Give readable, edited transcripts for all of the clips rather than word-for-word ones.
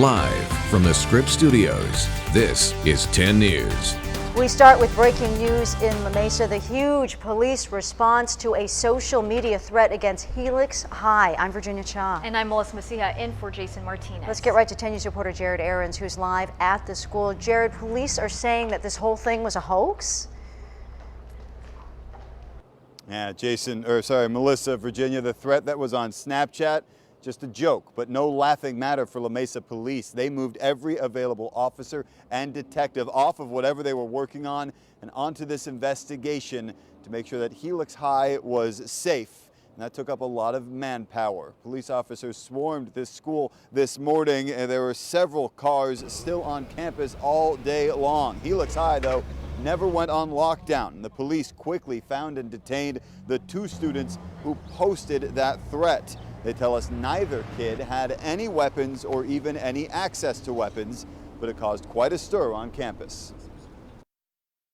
Live from the Scripps Studios, this is 10 News. We start with breaking news in La Mesa, the huge police response to a social media threat against Helix High. I'm Virginia Cha. And I'm Melissa Messiha in for Jason Martinez. Let's get right to 10 News reporter Jared Aarons, who's live at the school. Jared, police are saying that this whole thing was a hoax? Yeah, Melissa, Virginia, the threat that was on Snapchat, just a joke, but no laughing matter for La Mesa police. They moved every available officer and detective off of whatever they were working on and onto this investigation to make sure that Helix High was safe. And that took up a lot of manpower. Police officers swarmed this school this morning, and there were several cars still on campus all day long. Helix High, though, never went on lockdown. The police quickly found and detained the two students who posted that threat. They tell us neither kid had any weapons or even any access to weapons, but it caused quite a stir on campus.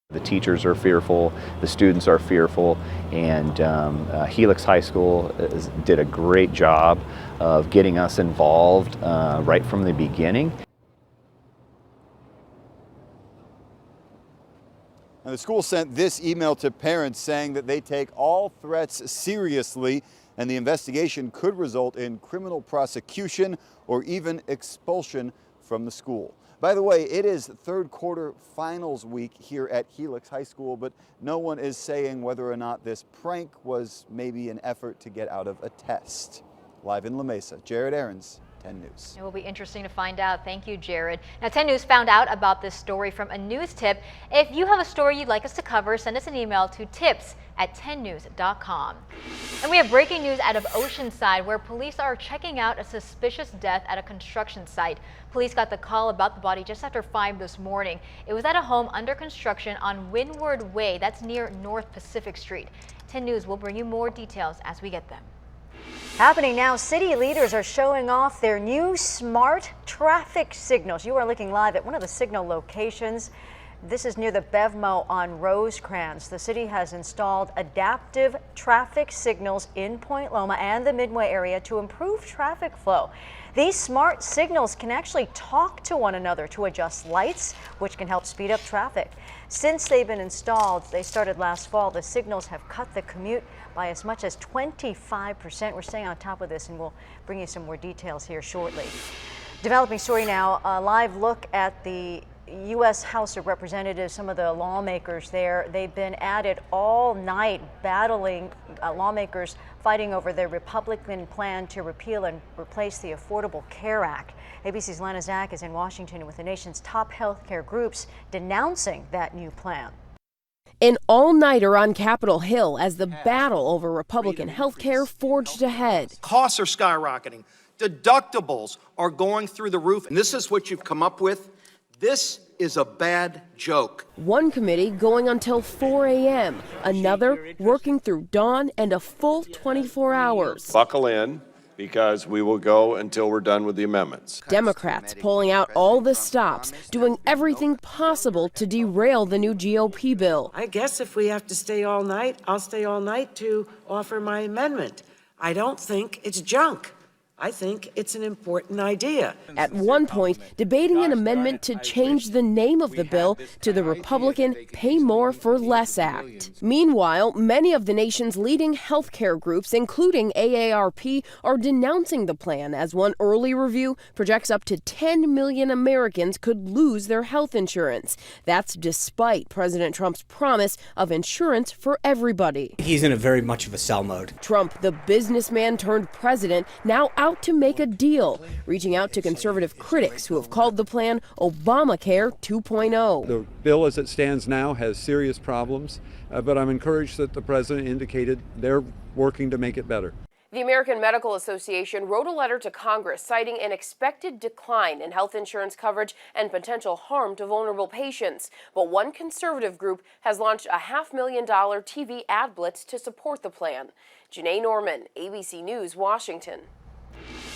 The teachers are fearful, the students are fearful, and Helix High School did a great job of getting us involved right from the beginning. And the school sent this email to parents saying that they take all threats seriously and the investigation could result in criminal prosecution or even expulsion from the school. By the way, it is third quarter finals week here at Helix High School, but no one is saying whether or not this prank was maybe an effort to get out of a test. Live in La Mesa, Jared Aarons, 10 News. It will be interesting to find out. Thank you, Jared. Now, 10 News found out about this story from a news tip. If you have a story you'd like us to cover, send us an email to tips@10news.com. And we have breaking news out of Oceanside, where police are checking out a suspicious death at a construction site. Police got the call about the body just after 5 this morning. It was at a home under construction on Windward Way. That's near North Pacific Street. 10 News will bring you more details as we get them. Happening now, city leaders are showing off their new smart traffic signals. You are looking live at one of the signal locations. This is near the Bevmo on Rosecrans. The city has installed adaptive traffic signals in Point Loma and the Midway area to improve traffic flow. These smart signals can actually talk to one another to adjust lights, which can help speed up traffic. Since they've been installed, they started last fall, the signals have cut the commute by as much as 25%. We're staying on top of this and we'll bring you some more details here shortly. Developing story now, a live look at the U.S. House of Representatives. Some of the lawmakers there, they've been at it all night battling, lawmakers fighting over their Republican plan to repeal and replace the Affordable Care Act. ABC's Lana Zach is in Washington with the nation's top healthcare groups denouncing that new plan. An all-nighter on Capitol Hill as the battle over Republican health care forged ahead. Costs are skyrocketing. Deductibles are going through the roof. And this is what you've come up with. This is a bad joke. One committee going until 4 a.m., another working through dawn and a full 24 hours. Buckle in, because we will go until we're done with the amendments. Democrats pulling out all the stops, doing everything possible to derail the new GOP bill. I guess if we have to stay all night, I'll stay all night to offer my amendment. I don't think it's junk. I think it's an important idea. At one point, debating an amendment to change the name of the bill to the Republican Pay More for Less Act. Meanwhile, many of the nation's leading healthcare groups, including AARP, are denouncing the plan as one early review projects up to 10 million Americans could lose their health insurance. That's despite President Trump's promise of insurance for everybody. He's in a very much of a sell mode. Trump, the businessman turned president, now out to make a deal, reaching out to conservative critics who have called the plan Obamacare 2.0. The bill as it stands now has serious problems, but I'm encouraged that the president indicated they're working to make it better. The American Medical Association wrote a letter to Congress citing an expected decline in health insurance coverage and potential harm to vulnerable patients. But one conservative group has launched a $500,000 TV ad blitz to support the plan. Janae Norman, ABC News, Washington.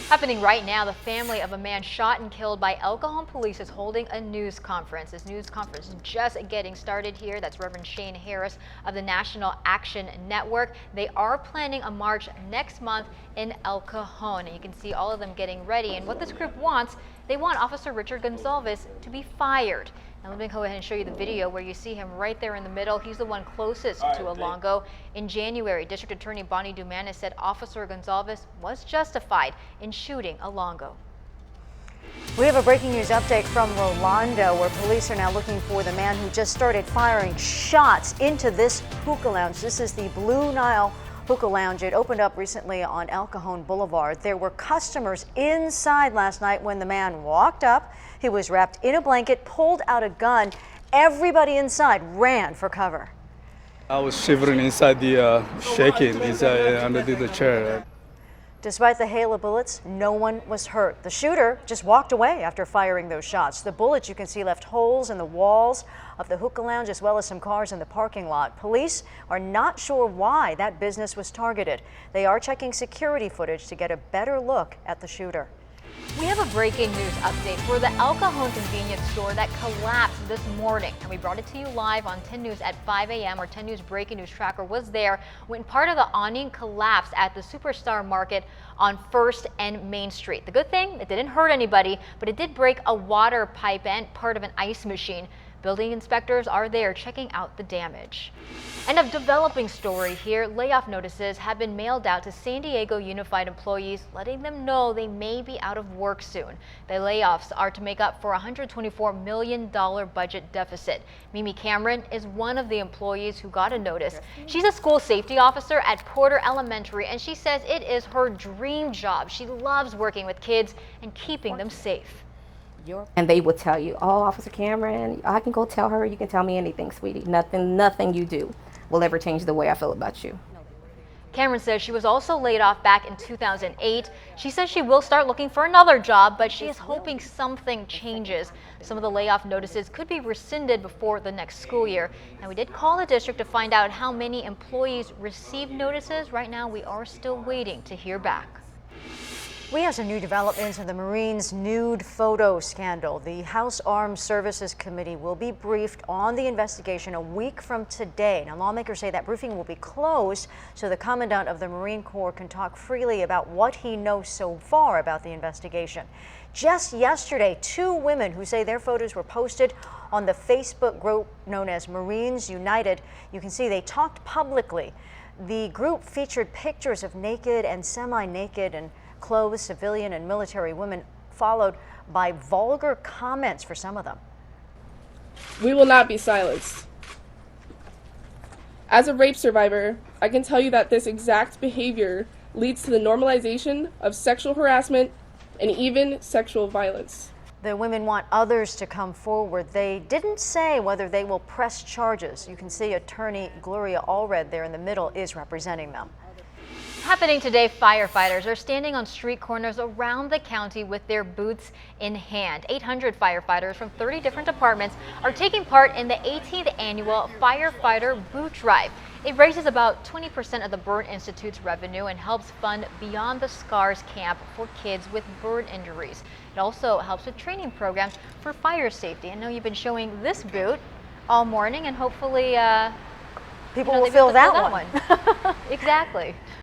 Happening right now, the family of a man shot and killed by El Cajon police is holding a news conference. This news conference is just getting started here. That's Reverend Shane Harris of the National Action Network. They are planning a march next month in El Cajon. And you can see all of them getting ready. And what this group wants, they want Officer Richard Gonzalez to be fired. Now let me go ahead and show you the video where you see him right there in the middle. He's the one closest to Alongo. In January, District Attorney Bonnie Dumanis said Officer Gonzalez was justified in shooting Alongo. We have a breaking news update from Rolando, where police are now looking for the man who just started firing shots into this hookah lounge. This is the Blue Nile Hookah Lounge. It opened up recently on El Cajon Boulevard. There were customers inside last night when the man walked up. He was wrapped in a blanket, pulled out a gun. Everybody inside ran for cover. I was shivering inside shaking inside under the chair. Despite the hail of bullets, no one was hurt. The shooter just walked away after firing those shots. The bullets, you can see, left holes in the walls of the hookah lounge as well as some cars in the parking lot. Police are not sure why that business was targeted. They are checking security footage to get a better look at the shooter. We have a breaking news update for the El Cajon convenience store that collapsed this morning. And we brought it to you live on 10 News at 5 a.m. Our 10 News breaking news tracker was there when part of the awning collapsed at the Superstar Market on 1st and Main Street. The good thing, it didn't hurt anybody, but it did break a water pipe and part of an ice machine. Building inspectors are there checking out the damage. And a developing story here. Layoff notices have been mailed out to San Diego Unified employees, letting them know they may be out of work soon. The layoffs are to make up for a $124 million budget deficit. Mimi Cameron is one of the employees who got a notice. She's a school safety officer at Porter Elementary, and she says it is her dream job. She loves working with kids and keeping them safe. And they would tell you, oh, Officer Cameron, I can go tell her, you can tell me anything, sweetie. Nothing you do will ever change the way I feel about you. Cameron says she was also laid off back in 2008. She says she will start looking for another job, but she is hoping something changes. Some of the layoff notices could be rescinded before the next school year. And we did call the district to find out how many employees received notices. Right now, we are still waiting to hear back. We have some new developments in the Marines' nude photo scandal. The House Armed Services Committee will be briefed on the investigation a week from today. Now, lawmakers say that briefing will be closed so the Commandant of the Marine Corps can talk freely about what he knows so far about the investigation. Just yesterday, 2 women who say their photos were posted on the Facebook group known as Marines United. You can see they talked publicly. The group featured pictures of naked and semi-naked and clothed civilian and military women, followed by vulgar comments for some of them. We will not be silenced. As a rape survivor, I can tell you that this exact behavior leads to the normalization of sexual harassment and even sexual violence. The women want others to come forward. They didn't say whether they will press charges. You can see attorney Gloria Allred there in the middle is representing them. Happening today, firefighters are standing on street corners around the county with their boots in hand. 800 firefighters from 30 different departments are taking part in the 18th annual Firefighter Boot Drive. It raises about 20% of the Burn Institute's revenue and helps fund Beyond the Scars camp for kids with burn injuries. It also helps with training programs for fire safety. I know you've been showing this boot all morning, and hopefully people will fill that one. Exactly.